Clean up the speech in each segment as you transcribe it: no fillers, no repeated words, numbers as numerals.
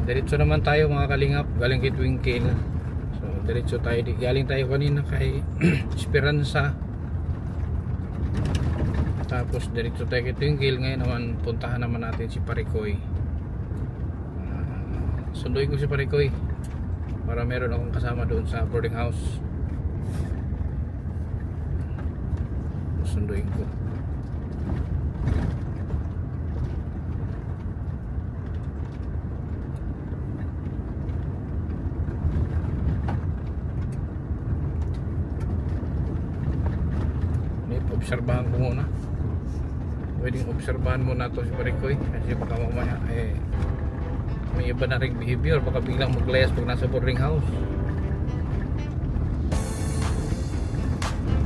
Diretso naman tayo mga kalingap, galing kay Twinkle. So diretso tayo, galing tayo kanina kay Esperanza. Tapos diretso tayo kay Twinkle. Ngayon naman puntahan naman natin si Parikoy. Sunduin ko si Parikoy para meron akong kasama doon sa boarding house. Sunduin ko. Obserbahan ko muna. Pwedeng obserbahan muna to si Parikoy kasi baka mamaya may iba na ring behavior, baka biglang maglayas pag nasa boarding house.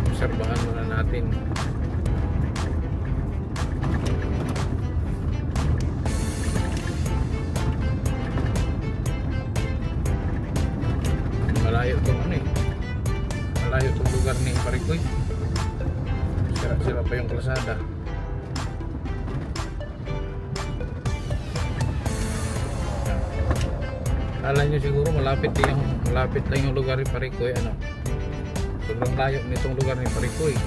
Obserbahan muna natin. Malayo tong malayo tong lugar ni Parikoy. Sira pa yung kalsada. Kala nyo siguro malapit lang yung lugar ni Parikoy. Sobrang layo nitong lugar ni Parikoy.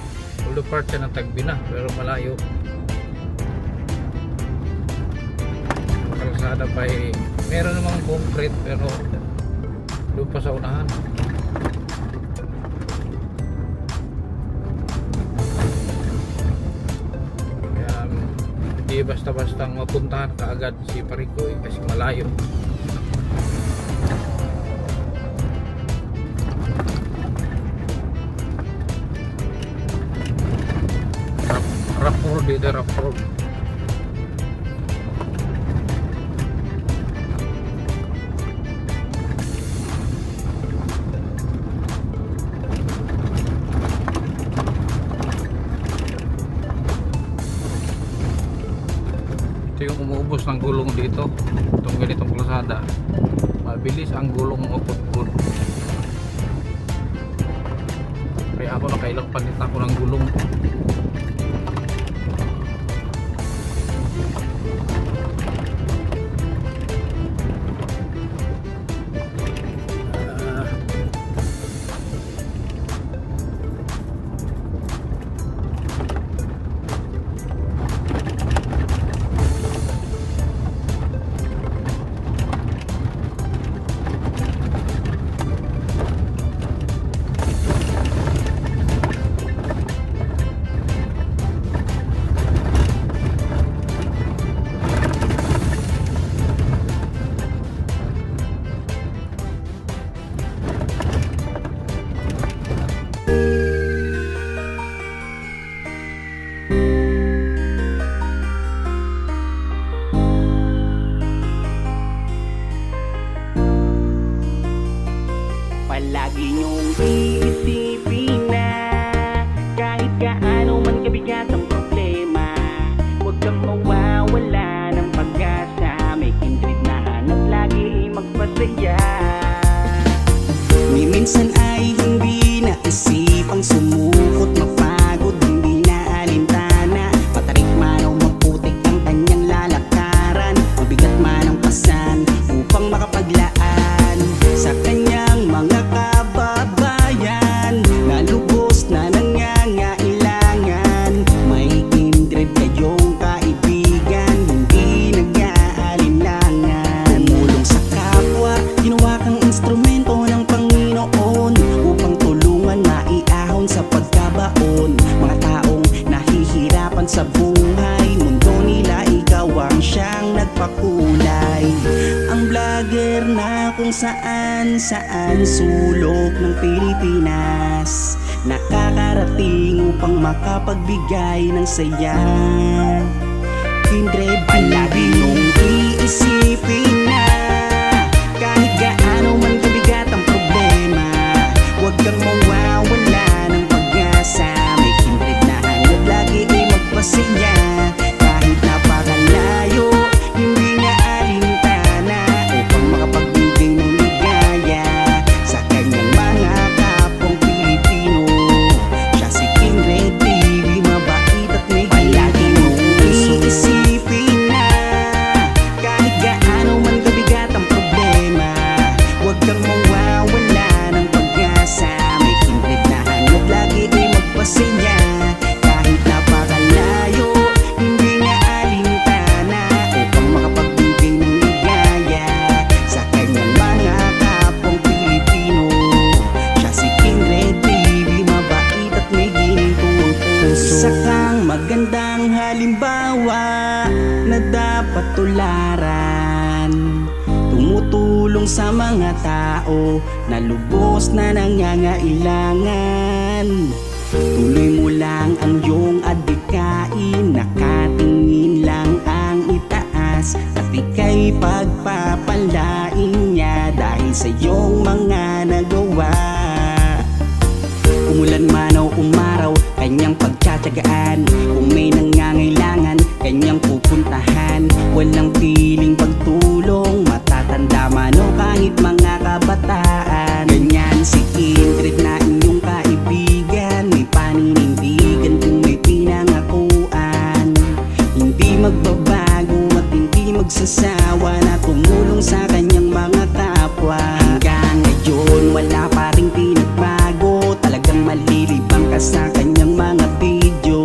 Although part siya ng Tagbi na, pero malayo. Ang kalsada pa meron namang concrete pero doon pa sa unahan. Hindi basta-bastang mapuntahan kaagad si Parikoy kasi malayo. Rough road dito, rough road. Ito yung umuubos ng gulong dito. Itong ganitong kalsada, mabilis ang gulong upot-upot. Kaya ako nakailang palit ako ng gulong. Palagi niyong iisipin na kahit gaano man kabigat ang problema, huwag kang mawawala ng pag-asa. May kindred na hanap lagi magpasaya. Ni minsan ay hindi naisipang sumukot, mapagod, hindi na alintana. Matarik man o maputik ang kanyang lalakaran, mabigat man ang pasan upang makapaglaan sa kanyang mga kababayan na lubos na nangangailangan. May kindred kayong kaibigan, hindi nag-aalinlangan. Tumulong sa kapwa, ginawa kang instrumento ng Panginoon upang tulungan maiahon sa pagkabaon. Mga taong nahihirapan sa buhay, mundo nila ikaw ang siyang nagpakulay. Ang vlogger na kung saan sulok ng Pilipinas nakakarating upang makapagbigay ng saya. Kindred, palagi mong iisipin na kahit gaano man kabigat ang problema, huwag kang mawawala ng pag-asa. May kindred na hanap lagi ay magpasaya. Kahit napakalayo, hindi na alintana upang makapagbigay ng ligaya sa kanyang mga kapwang Pilipino. Siya si Kindred TV, mabait at may palagi mong iisipin na kahit gaano man tumulong sa mga tao na lubos na nangangailangan. Tuloy mo lang ang iyong adhikain, nakatingin lang ang itaas, at ika'y pagpapalain niya dahil sa iyong mga nagawa. Umulan man o umaraw, kanyang pagtsatsagaan. Kung may nangangailangan, kanyang pupuntahan. Walang piling pagtulong, matatanda man o kahit mga kabataan. Ganyan si Kindred na inyong kaibigan, may paninindigan kung may pinangakuan. Hindi magbabago at hindi magsasawa na tumulong sa kanyang mga kapwa. Hanggang ngayon wala pa rin pinagbago, talagang malilibang ka sa kanyang mga video.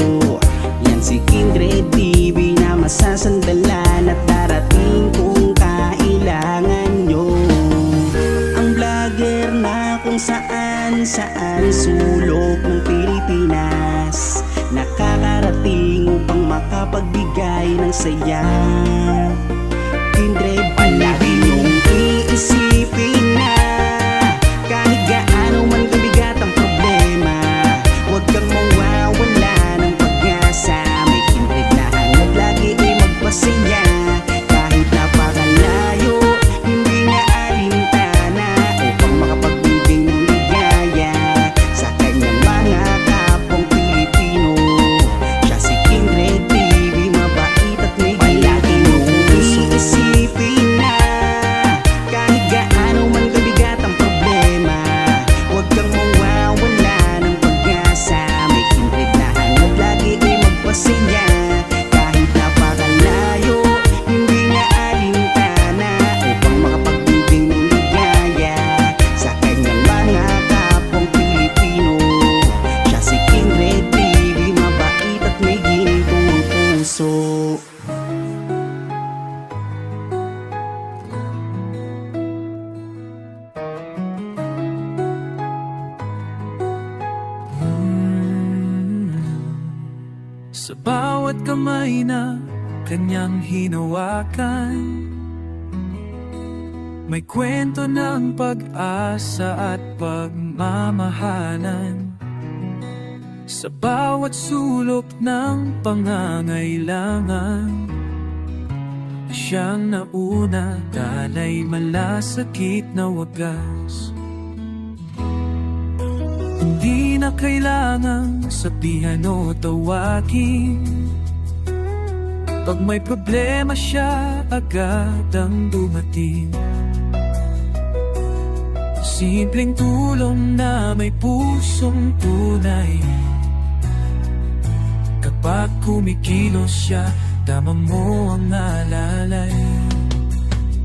Yan si Kindred TV na masasandalan at darating kung kailangan nyo. Ang vlogger na kung saan sulok ng Pilipinas, nakakarating upang makapagbigay ng saya. Kindred palagi niyong iisipin na kahit gaano man kabigat ang problema, huwag kang mawawala ng pag-asa. May Kindred na hanap lagi ay magpasaya. Kahit napakalayo, hindi niya alintana upang makapagbigay ng ligaya sa kanyang mga kapwang Pilipino. Siya si Kindred TV, mabait at may palagi mong iisipin na kahit gaano man kabigat ang problema, huwag kang mawawala ng pag-asa. May Kindred na hanap lagi ay magpasaya. Kahit napakalayo, hindi niya alintana upang makapagbigay ng ligaya sa kanyang mga kapwang Pilipino. Siya si Kindred TV, mabait at may ginitong puso. Sa bawat kamay na kanyang hinawakan, may kwento ng pag-asa at pagmamahalan. Sa bawat sulok ng pangangailangan, siyang nauna, dalay malasakit na wagas. Hindi na kailangang sabihan o tawagin, pag may problema siya agad ang dumating. Simpleng tulong na may pusong tunay, kapag kumikilos siya, tama mo ang alalay.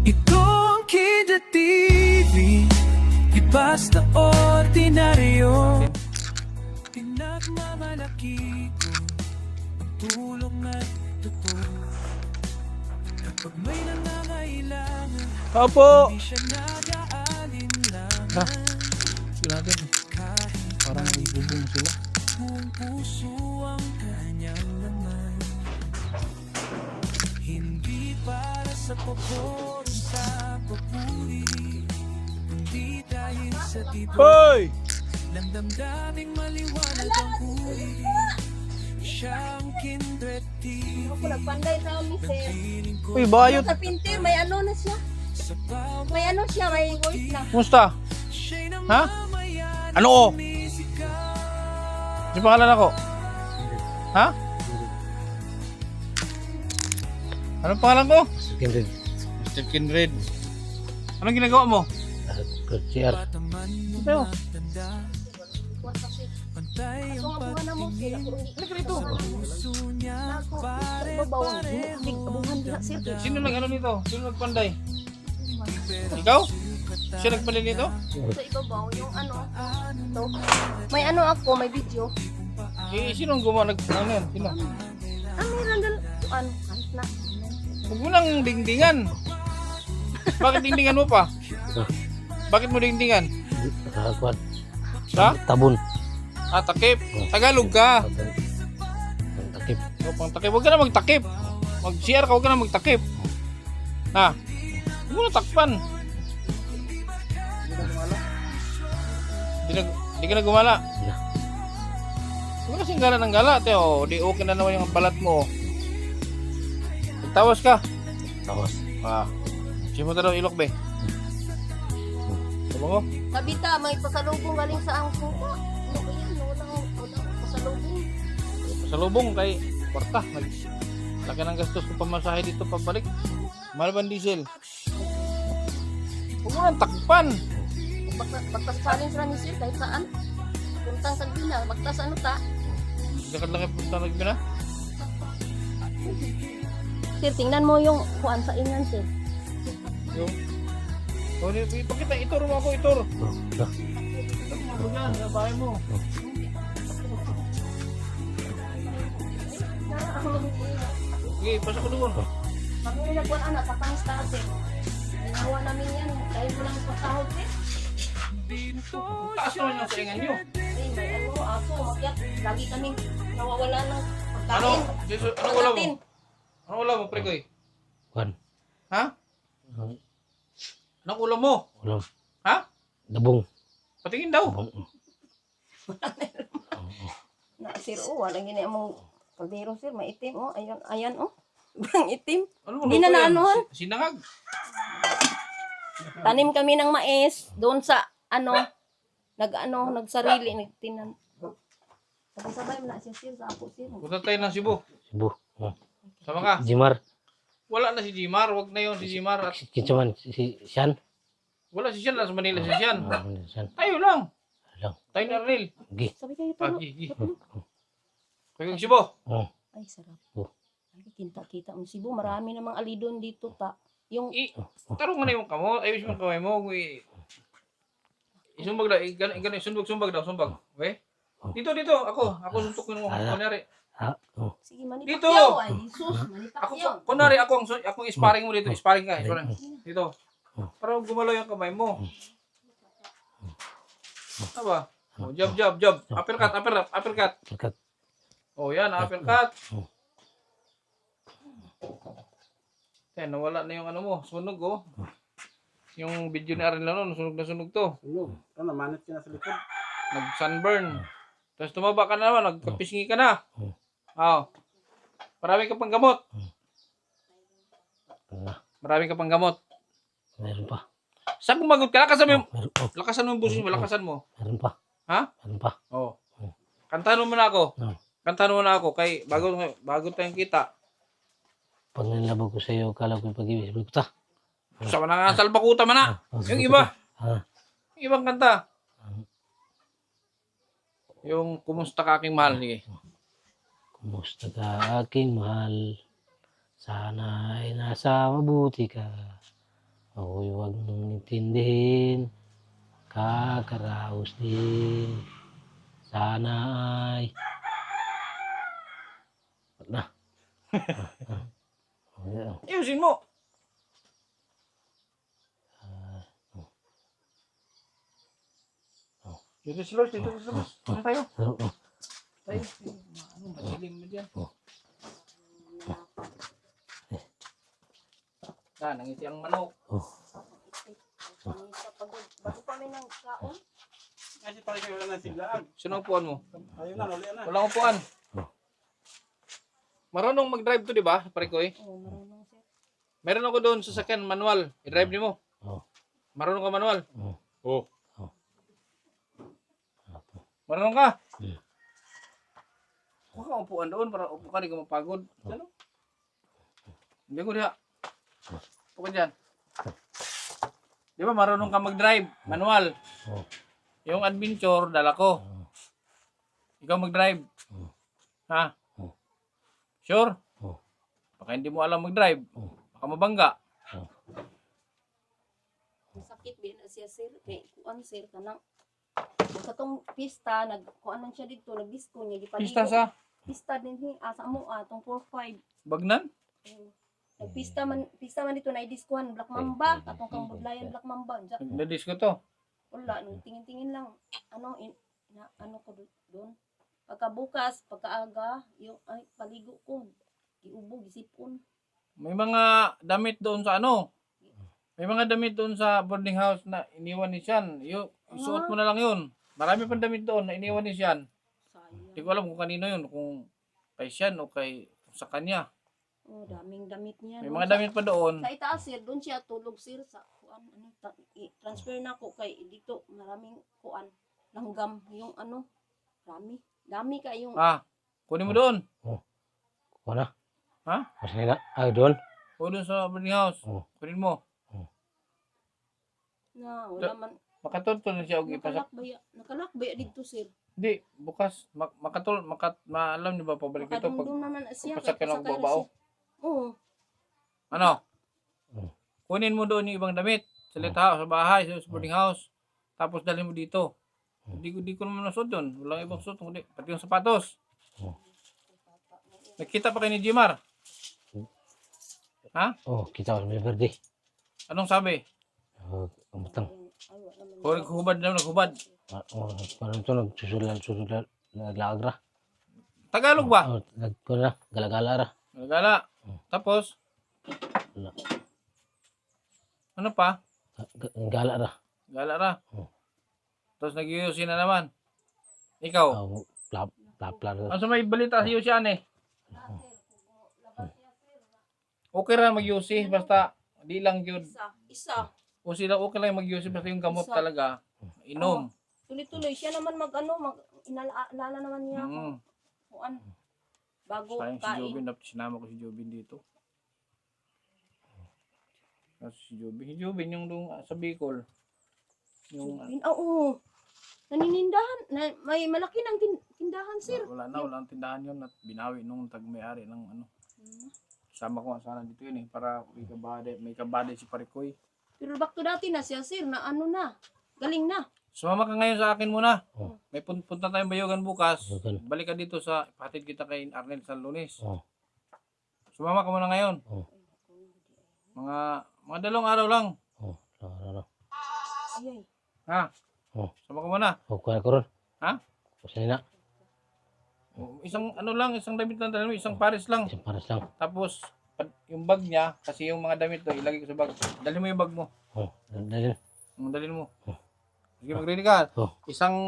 Ito ang Kindred TV, di basta ordinaryo. Pinagmamalaki ko ang tulong at totoo. Kapag may nangangailangan, Opo. hindi siya nag-aalinlangan. Sige natin. Kahit Parang bubong sila. buong puso ang kanyang laman, hindi para sa pabor, sa papuri, kundi dahil sa tibok Hoy! ng damdaming maliwanag ang huli. Siyang Kindred TV, Ako nagpanday sa mise. piling ko Uy, bayot. Sa pintir, may ano na siya. sa bawat May ano siya, may voice na. Kumusta? siya'y Ha? namamayan. Ano ko? Di pangalan ako? Ha? Anong pangalan ko? Kindred, Mr. Kindred. Anong ginagawa mo? Kerciar, Ano? Pantay Ito ang nga bunga na mo, sila ko. Halika rito. puso niya, Ako, babaw. Bumuklig, abungan na sir. Sino nag-ano nito? Sino nagpanday? Ikaw? Siya nagpanday nito? Sa ibabaw, yung ano. Ito. May ano ako, may video. Sino ang gumawa? Ano yan? Sino? May randal. Ano, kahit na. Huwag mo nang dingdingan. Bakit dingdingan mo pa? Bakit mo dingdingan? Kakuan, Ha? tabun, Takip. Tagalog ka. takip, O, pang takip. Huwag ka na magtakip. Mag-CR ka, huwag ka na magtakip. Ha? Huwag mo na takpan. Di ka na gumala. Wala. Wala kasing gala ng gala, Teo. Di okay na naman yung balat mo. Tawas ka. Tawas. Simo ta daw ilok, be. Sabi ko, Kabita, may pasalubong galing sa angko ko. Ano ba yan? Walang pasalubong. pasalubong kay kwarta. Laki ng gastos ko pamasahe dito pabalik. Mahal ba ang diesel? Huwag mo nang takpan. Pagtasalin sila ni Sir kahit saan. Puntang sa Gina, magtas ano ta? Dakat lang punta nagbina. Sir, tingnan mo yung kuan sa ingan, Sir. Yung ipakita, itor mo ako, itor. Oh, Ano yan, nabahay mo. Sige, pasok ko doon. Pag may nagkuhan anak, kapangis ta, Sir. Ginawa namin yan dahil mo lang patahod, Sir. Taas naman yung saingan nyo. Eh, may aso, makyat. Lagi kaming nawawala ng Ano? pagkain. Jesus, ano wala mo? Pagkain. Ano wala mo, Prekoy? Kwan. Ha? Anong ulam mo? Ulam. Ha? Dabong. Patingin daw. Dabong. Na, Sir, wala gini among kaldero, Sir. Maitim, oh. Ayan, oh. Ang itim. Ano Hindi na luto yan? naanuhan. Sinangag. Tanim kami ng mais doon sa nagsarili, nagtinan. Sabay mo na siya, Sir, sa apo, Sir. Punta tayo ng Cebu. Cebu. Oh. Sama ka. Jimar. Wala na si Jimar. Wag na yun si Jimar. At Kinsaman si Sian. wala si Sian. Nasa Manila si Sian. Sian. Tayo lang. Lang. Tayo na Arnel. Gi. Sabi kayo to. Gi. Kayo ng Cebu. Oh. Ay, sarap. Oh. Ay, kita ang Cebu. Marami namang alidon dito, ta. Yung, Tarong nga na yung kamo. Ayos mo kamay mo. Isumbag daw. Ganun. Sumbag daw. Sumbag. Okay? Dito. Ako suntok mo. Kunyari. Ah. Oh. sige, Manny Dito! Pacquiao. Ay, Jesus, Manny Ako, Pacquiao. kunwari akong sparring mo dito. Sparring ka. Dito. Para gumalaw yung kamay mo. Ano ba? Oh, jab. Uppercut. Pagkat. Oh, yan. Uppercut. Oh. Yan, nawala na yung ano mo. Sunog, oh. Yung video ni Arin Lanon, sunog na sunog to. Ano? Ano, manit ka na sa likod. Nag-sunburn. Tapos tumaba ka na naman, nagkapisngi ka na. Oh. Marami ka pang gamot. Marami ka pang gamot. Meron pa. Saan gumagot ka? Lakasan mo yung, Meron. Oh. lakasan mo yung busis mo, lakasan mo. Meron pa. Ha? Meron pa. Oh. Kantahan mo na ako. Oh. Kantahan mo na ako kay bago tayong kita. Pag nilabog ko sa iyo, kala ko yung pag-ibig. Sabi ko, ta. Sa mga salbakuta man na. Yung iba. Ah. Yung ibang kanta. Yung kumusta ka aking mahal. Sige. Kumusta ka aking mahal? Sana ay nasa mabuti ka. Ako'y huwag mong intindihin. Kakaraos din. Sana ay... Ba't na? Ayusin mo. Dito si Lord. Ano tayo? Tayo. Ano, masilim mo dyan. Nangiti ang manok. bago pa may nang kaon. Kasi pala kayo wala na siglaan. Sino ang upuan mo? Ayun na, ulit na. Walang upuan. Marunong mag-drive to, di ba? Pare ko eh. Oo, marunong, Sir. Meron ako doon sa sakyan, manual. I-drive niyo mo. Oh. Marunong ka manual? Oh. Oo. Oh. Marunong ka? Hmm. Huwag kang upuan doon para upo ka, di ka mapagod. Ano? Hindi ko diha. Upo ka dyan. Di ba marunong ka mag-drive, manual? Oh. Yung adventure, dala ko. Ikaw mag-drive. Ha? Oh. Sure? Oh. Baka hindi mo alam mag-drive. Baka mabangga. Sakit din na siya, Sir. Kay kuan, Sir, kanang katong pista, nagkuan man siya dito, nagdisko niya, gipaligo. Pista sa Pista din asa mo atong 4-5. Bagnan? Nagpista man dito na idiskuhan Black Mamba, katong kang budlayan Black Mamba. Diyan, Nagdadis ko to. wala nung tingin-tingin lang. Ano ko doon. Pagkabukas, pagkaaga, yung ay paligo ko, giubog, gisipon. May mga damit doon sa ano? May mga damit doon sa boarding house na iniwan ni Sian. Isuot mo na lang yun. Marami pang damit doon na iniwan ni Sian. Sayang. Hindi ko alam kung kanino yun, kung kay Sian o kay sa kanya. Oh, daming damit niya. May no? mga damit pa doon. Sa itaas, sir, doon siya tulog, sir. Sa kuan, transfer na ako kay dito. Maraming kuan. Langgam, yung ano, dami ka yung Kunin mo doon. Wala. Ha? Kasi na. Doon. O doon sa boarding house. Oh. Kunin mo. na wala man Makatunto na siya og ipasak. nakalakbaya dito, sir. Hindi, bukas. Maalam niyo ba pabalik ito pag Makadungdung naman na siya. pasakyan ang pasakay na babao? siya. Oo. Ano? Oh. Kunin mo doon yung ibang damit. Sa litaw, sa bahay, sa boarding house. Tapos dalhin mo dito. Hindi ko naman nasod doon. Walang ibang suot. Kundi pati yung sapatos. Nakita pa kayo ni Jimar. Ha? Kita ko sa Verde. Anong sabi? Kamatang. Hubad na naghubad. Parang ito, nagsusulan, naglagra. Tagalog ba? Gala-gala ra. Nagala. Tapos? Wala. Ano pa? Gala ra. Gala ra. Oh. Tapos nag-iusin na naman. Ikaw? Plapla. Ano sa may balita sa Yusian eh? Okay ra mag-UC basta di lang yun. Isa. O sila okay lang mag-UC basta yung gamot talaga. Inom. Tuloy-tuloy siya naman inaalala naman niya ako. Mm. Kuan. Bago Sayang si kain. Jobin. Sinama ko si Jobin dito. Kasi si Jobin yung doon sa Bicol. Yung Oo. Naninindahan. May malaki ng tindahan, sir. wala ang tindahan yun at binawi nung tag-may-ari ng ano. Sama ko nga sana dito yun eh para may kabade si Parikoy. Pero back to dati na siya, sir, na ano na. Galing na. Sumama ka ngayon sa akin muna. Oh. May punta tayong Bayogan bukas. Bayogan. Balik ka dito sa patid kita kay Arnel sa Lunes. Oh. Sumama ka muna ngayon. Oh. Mga 2 araw lang. Ayay. Ha? Oh. Sumama ka muna. Kuha ko ron. Ha? Kasi na. Isang damit lang dala mo, isang pares lang. Isang paras lang. Tapos yung bag niya, kasi yung mga damit to, ilagay ko sa bag. Dali mo yung bag mo. Dali. Dalhin mo. Sige, mag-ready ka.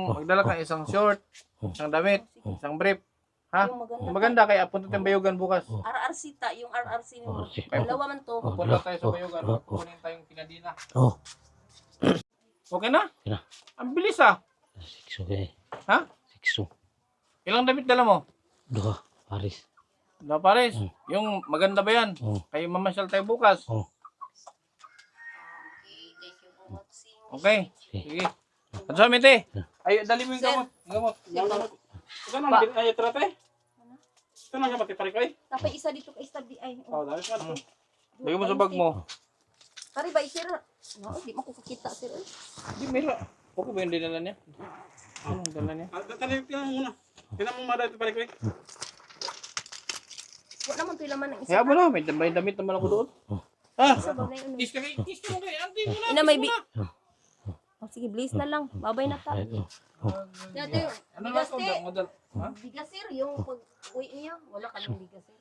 Magdala ka isang short, isang damit, isang brief. Ha? Yung maganda kaya punta tayong Bayogan bukas. RRC yung RRC mo. RRC. Dalawa man to. Punta tayo sa Bayogan. Kunin tayong pinadina. Oh. Okay na? Okay na. Ang bilis ah. 6 okay. Ha? 6. Ilang damit dala mo? 2. Paris. Na pares. Yung maganda ba yan? Oh. Kayo mamasyal tayo bukas. Oh. Okay. Sige. At sa amin, te. Ay, dali mo yung gamot. Gamot. Ito na, ay, trate. Ito na nga pati Parikoy. Tapos isa dito kay Stabdi ay. Oh, dami ka. Lagay mo sa bag mo. Pari ba sir? No, di mo ko kakita, sir. Hindi, meron. Okay ba yung dinala niya? Anong dala niya? Tinan mo muna. Tinan mo muna ito Parikoy. Wala naman pila man ang isa. Kaya mo na, may damit naman ako doon. Isa ba na yun? Kiss mo kay auntie mo na. Ina may sige, please na lang. Babay na ta. Dati, Ano na bigas ito? te. Model. Ha? Bigas sir, yung pag-uwi niya, wala ka ng bigas sir.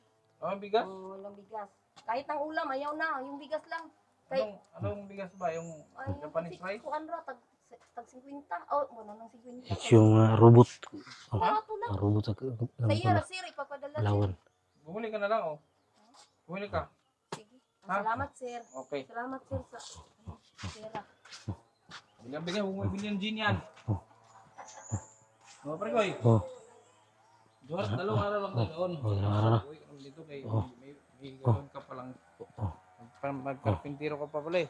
Bigas? Oh, walang bigas. Kahit ang ulam, ayaw na. Yung bigas lang. Anong bigas ba? Yung Japanese rice? Kuan ra, tag 50. Oh, wala nang 50. Yung robot. Ito lang. Robot sa Sa'yo ra sir, ipapadala sir. Palawan. Bumili ka na lang, oh. Bumili ka. Sige. Salamat sir. Okay. Salamat sir sa pera. Bigyan, huwag mo ibili ng gin yan. Pare ko, Oh. 2 araw lang tayo doon. Dalawang araw na. Uwi ka lang dito kay may gawin ka palang. Magkarpintero ka pa pala eh.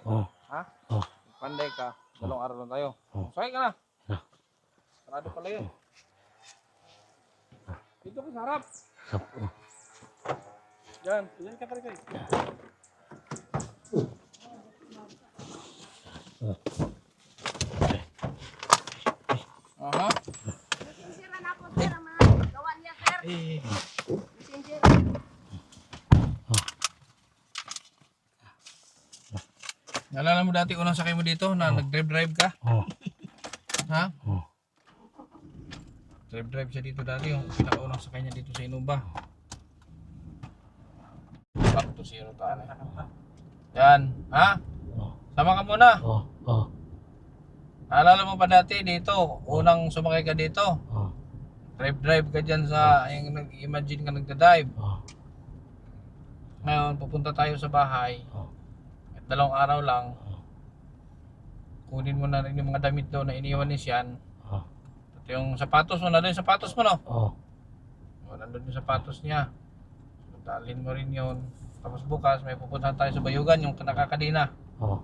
Ha? Panday ka. 2 araw lang tayo. Sakay ka na. Sarado pala yun. Dito ka sa harap. Diyan. Diyan ka pare ko. Aha. Sir, na po sir, ang mga gawa niya sir. Messenger. Naalala mo dati unang sakay mo dito na nag-drive ka? Ha? Drive siya dito dati, yung pinakaunang sakay niya dito sa Innova. Back to zero tayo. Yan, ha? Sama ka muna. Alala mo pa dati dito, unang sumakay ka dito. Oh. Drive ka dyan sa, yung nag-imagine ka nagda-dive. Oh. Ngayon, pupunta tayo sa bahay. Oh. At 2 araw lang. Kunin mo na rin yung mga damit doon na iniwan ni Sian. Oh. At yung sapatos mo, nandun yung sapatos mo, no? Oh. Nandun yung sapatos niya. So, dalhin mo rin yun. Tapos bukas, may pupuntahan tayo sa Bayugan, yung nakakadina. Oh.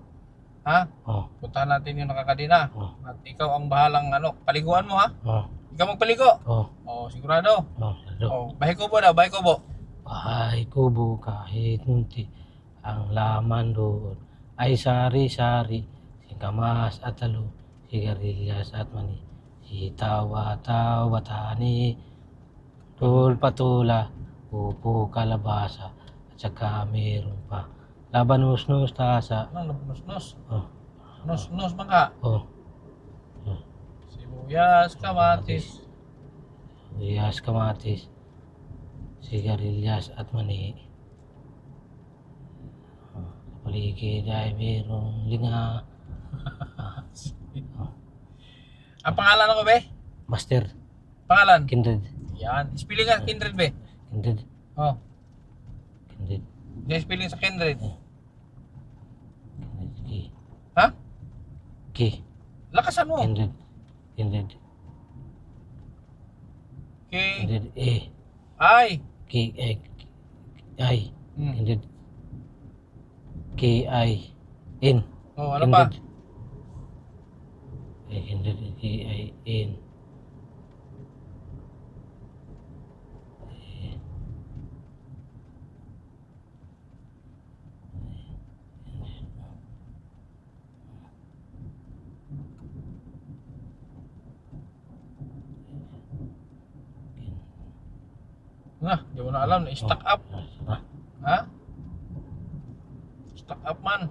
Ha? Oh. Puntahan natin yung nakakadina. Oh. At ikaw ang bahalang paliguan mo, ha? Oh. Ikaw magpaligo. Oh. Oh, sigurado. Oh. Lalo. Oh, bahay kubo daw, bahay kubo. Bahay kubo kahit munti, ang laman doon ay sari-sari, singkamas at talo, sigarilyas at mani, sitawa-tawa tani, tulpatula, upo kalabasa, at saka meron pa labanus-nus tasa. Anong nus-nus? Oh. Nus-nus bangka. Oh. Sibuyas, kamatis. Sibuyas, kamatis, sigarilyas at mani. Sa paligid ay mayroong linga. Ang pangalan ko, be? Master, Pangalan? kindred. Yan. Spelling nga, kindred, be. Kindred. Oh. Kindred. Yung spelling sa kindred. Kindred. Ki. Ha? Ki. Lakasan mo. Kindred. Kindred. Okay. Kindred. Eh. Ay. Ki. Eh. Ay. Hmm. Kindred. Ki. Ay. In. Oh, ano pa? Kindred. Eh. Kindred. Ki. Ay. In. Di mo na alam. Stock up. Ah. Ha? Stock up, man.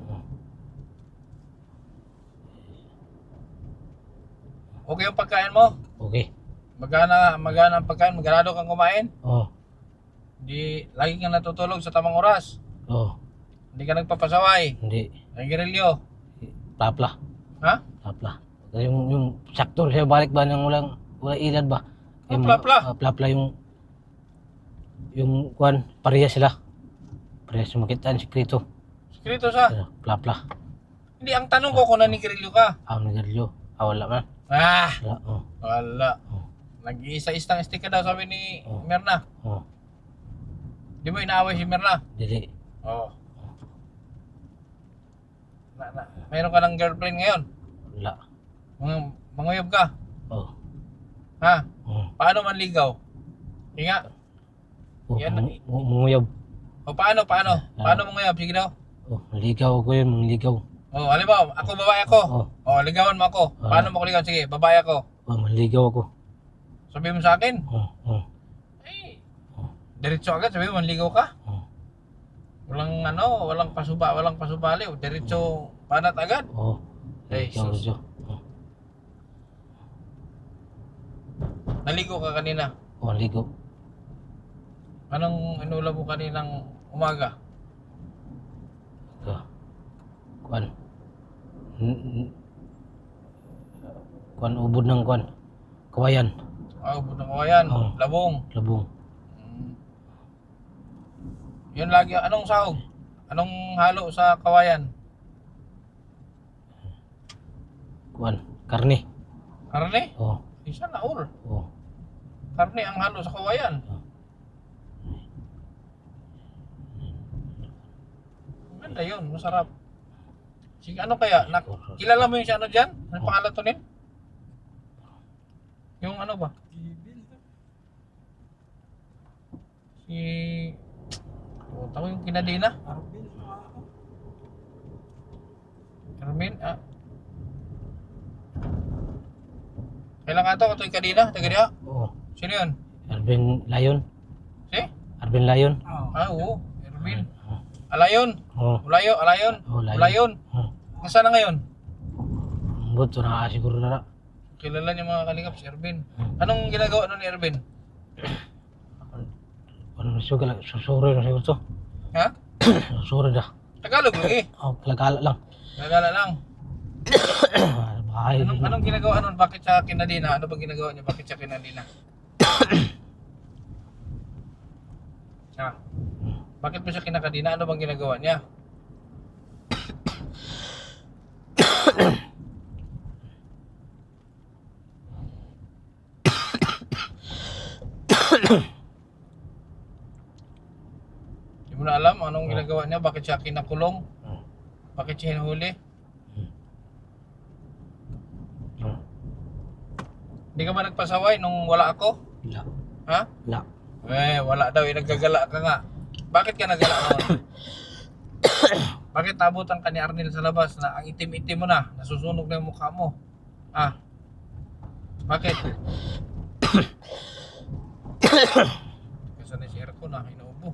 Okay yung pagkain mo? Okay. Magana ang pagkain? Maganado kang kumain? Oh. Di, lagi kang natutulog sa tamang oras. Oh. Hindi ka nagpapasaway. Hindi. Ang girilyo. Plapla. Ha? Plapla. Yung sakto siya balik ba ng walang ilad ba? Ah, plapla. Plapla yung kuan, parehas sila. Parehas yung makitaan sikreto. Sikreto sa? Plapla. Hindi, ang tanong ko kung nanigirilyo ka. Nagaryo. Wala man. Ah! Wala. Oh. Wala. Oh. Nag-iisa-istang stick ka daw, sabi ni Oh. Mirna. Oh. Di mo inaaway si Mirna? Dili. Oo. Mayroon ka ng girlfriend ngayon? Wala. Manguyab ka? Oh. Ha? Oh. Paano manligaw? Hinga. Oh. Yan. Munguyab. O paano? Paano manguyab? Sige daw. Oh. Maligaw ko yun. Mangligaw. O, halimbawa, ako babae ako. Oh. O, ligawan mo ako. Paano mo ko ligawan? Sige, babae ako. Oh. Manligaw ako. Sabi mo sa akin, Oh. Oh. ay, diretso agad, sabi mo, manligaw ka. Oh. Walang pasubali. Diretso, panat agad. Oh. Ay, Maligaw sus. ko. Oh. Naligo ka kanina. Oh. Maligaw. Anong inulam mo kaninang umaga? Kuan. Kuan ubod ng kuan. Kawayan. Ubod ng kawayan, Oh. labong. Labong. Yun lagi, anong sahog? Anong halo sa kawayan? Kuan. Karne. Karne? Oh. Isa na all. Oh. Karne ang halo sa kawayan. Maganda yun, masarap. Sige, ano kaya? Kilala mo yung si ano dyan? Ano pangalan to nin? Yung ano ba? Si... Tawa yung kinadina? Carmen? Ah. Kailan nga to? Ito yung kadina? Taga diha? Oh. Sino yun? Arvin Layon. Si? Arvin Layon. Ah, oo. Erwin. Alayon. Oh. Alayon. Oh, Layon. Alayon. Oh. Nasaan na ngayon? Buto na siguro na. Kilala niyo mga kalingap si Erwin. Anong ginagawa nun ni Erwin? Ano sugal susuri na siguro to. Ha? Susuri dah. Tagalog lang eh. Oh, kalagala lang. Nagala lang. bahay. Anong ginagawa nun? Bakit siya kinadina? Ano bang ginagawa niya? Bakit siya kinadina? Ah. Bakit mo siya kinakadina? Ano bang ginagawa niya? Hindi mo na alam anong ginagawa niya? Bakit siya kinakulong? Bakit siya hinuli? Hindi ka ba nagpasaway nung wala ako? Wala. Ha? Wala. Wala daw. Naggagala ka nga. Bakit ka nagala noon? Bakit tabutan ka ni Arnel sa labas na ang itim-itim mo na? Nasusunog na yung mukha mo. Ah. Bakit? Kasi na si Erko na inuubo.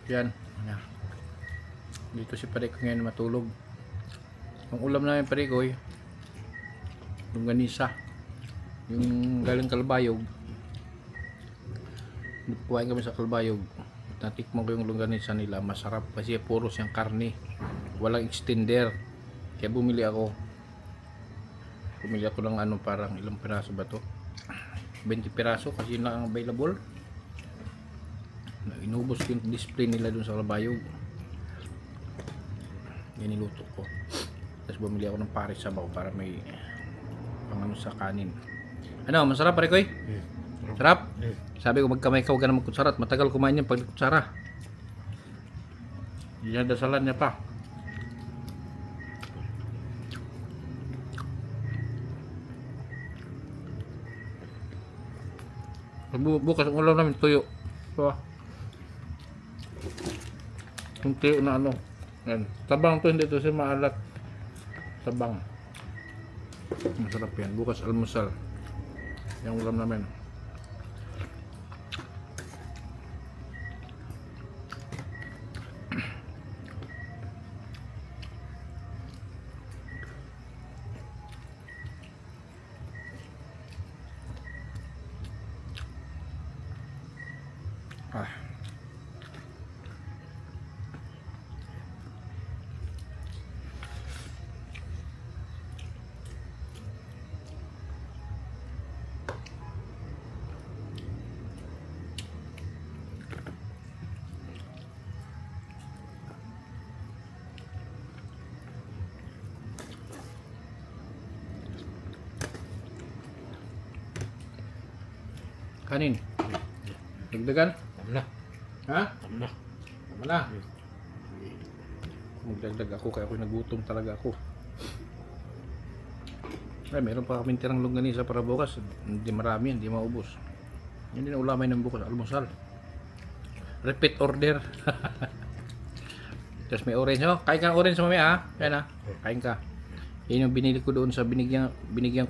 Yan. Dito si Pareko ngayon matulog. Ang ulam namin Pareko yung ganisa. Yung galing Kalbayog. Kuhain kami sa Kalbayog. Natikman ko yung longganisa nila. Masarap kasi puro siyang karne. Walang extender. Kaya bumili ako. Bumili ako ng ano, parang ilang piraso ba to? 20 piraso kasi yun lang ang available. Inubos ko yung display nila dun sa Kalbayog. Yan niluto ko. Tapos bumili ako ng pares sabaw para may pang ano sa kanin. Ano, masarap pare ko eh? Sarap? Sabi ko magkamay ka, huwag ka na magkutsara at matagal kumain yan pag kutsara. Yan dasalan niya pa. Bukas ang ulam namin tuyo. So, yung tuyo na ano. Yan. Tabang to, hindi to siya maalat. Tabang. Masarap yan. Bukas almusal. Yung ulam namin. Ah. Kanin. Dagdagan? Tama na. Ha? Tama na. Tama na. Magdagdag ako kaya ako nagutom talaga ako. Ay, meron pa kaming tirang longganisa para bukas. Hindi marami, hindi maubos. Hindi na ulamay ng bukas, almusal. Repeat order. Tapos may orange. Oh, kain ka ng orange mamaya ha. Yan ha. Kain ka. Yan yung binili ko doon sa binigyan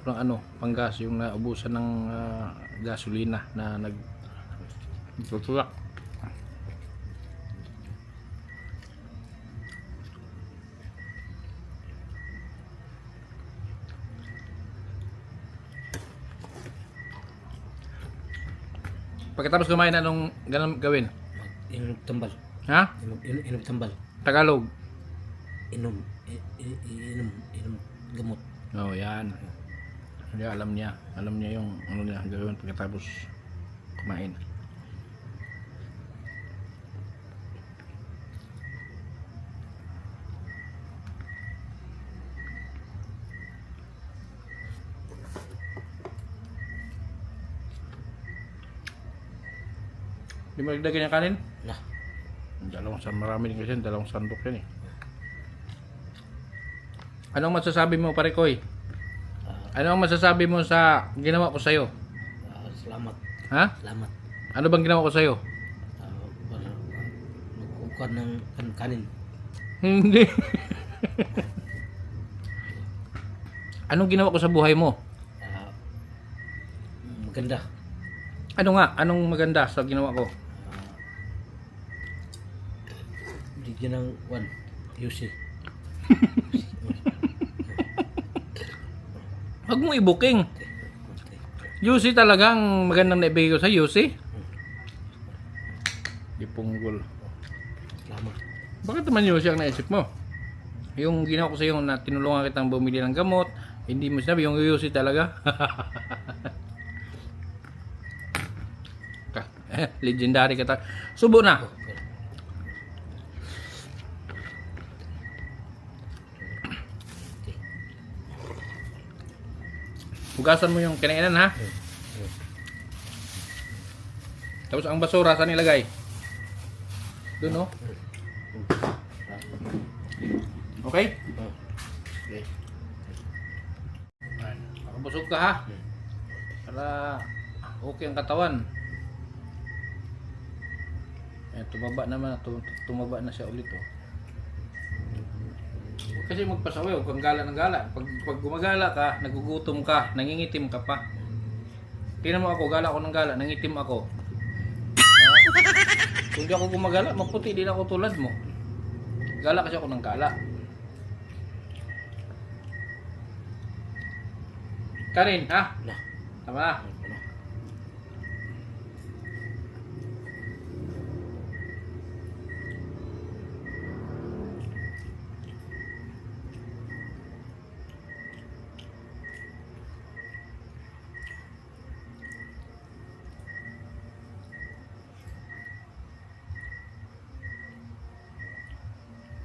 ko ng ano, panggas, yung naubusan ng gasolina na nagtutulak. Pagkatapos kumain, anong ganun gawin? Inom tambal. Ha? Inom tambal. Tagalog. Inom gamot. Oh, yan. Hindi, alam niya. Alam niya yung ano niya gagawin pagkatapos kumain. Di mo nagdagan yung kanin? Na. Marami din kasi, dalawang sandok yan eh. Anong masasabi mo pare Koy? Anong masasabi mo sa ginawa ko sa'yo? Salamat. Ha? Salamat. Ano bang ginawa ko sa'yo? Para nagkukuha ng kanin. Hindi. Anong ginawa ko sa buhay mo? Maganda. Ano nga? Anong maganda sa ginawa ko? Bigyan ng UC. Huwag mong i-booking. Yusi talagang magandang naibigay ko sa Yusi. Ipunggol. Salamat. Bakit naman Yusi ang naisip mo? Yung ginawa ko sa iyo na tinulungan kitang bumili ng gamot, hindi mo sinabi yung Yusi talaga. Legendary ka Subo na. Hugasan mo yung kinainan ha. Tapos ang basura saan nilagay? Doon oh. Okay? Okay. Makabusog ka ha. Para okay ang katawan. Tumaba naman. Tumaba na siya ulit oh. Kasi magpasaway, huwag kang gala ng gala. Pag gumagala ka, nagugutom ka, nangingitim ka pa. Tingnan mo ako, gala ako ng gala, nangitim ako. Kung di ako gumagala, maputi din ako tulad mo. Gala kasi ako ng gala. Karin, ha? Na. Tama na.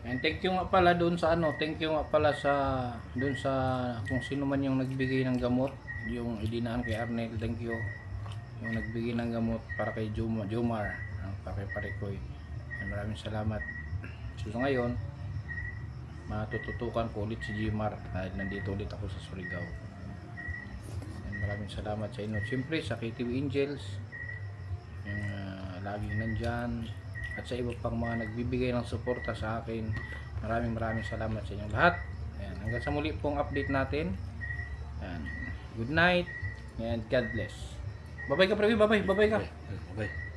And thank you nga pala doon sa ano, thank you nga pala sa doon sa kung sino man yung nagbigay ng gamot, yung idinaan kay Arnel, thank you. Yung nagbigay ng gamot para kay Jomar, para kay Parikoy. And maraming salamat. So ngayon, matututukan ko ulit si Jomar dahil nandito ulit ako sa Surigao. And maraming salamat sa inyo. Siyempre sa KTV Angels, yung laging nandyan, at sa iba pang mga nagbibigay ng suporta sa akin. Maraming salamat sa inyong lahat. Ayan, hanggang sa muli pong update natin. Ayan, good night and God bless. Bye-bye ka, Previ. Bye-bye. Bye-bye ka. Bye.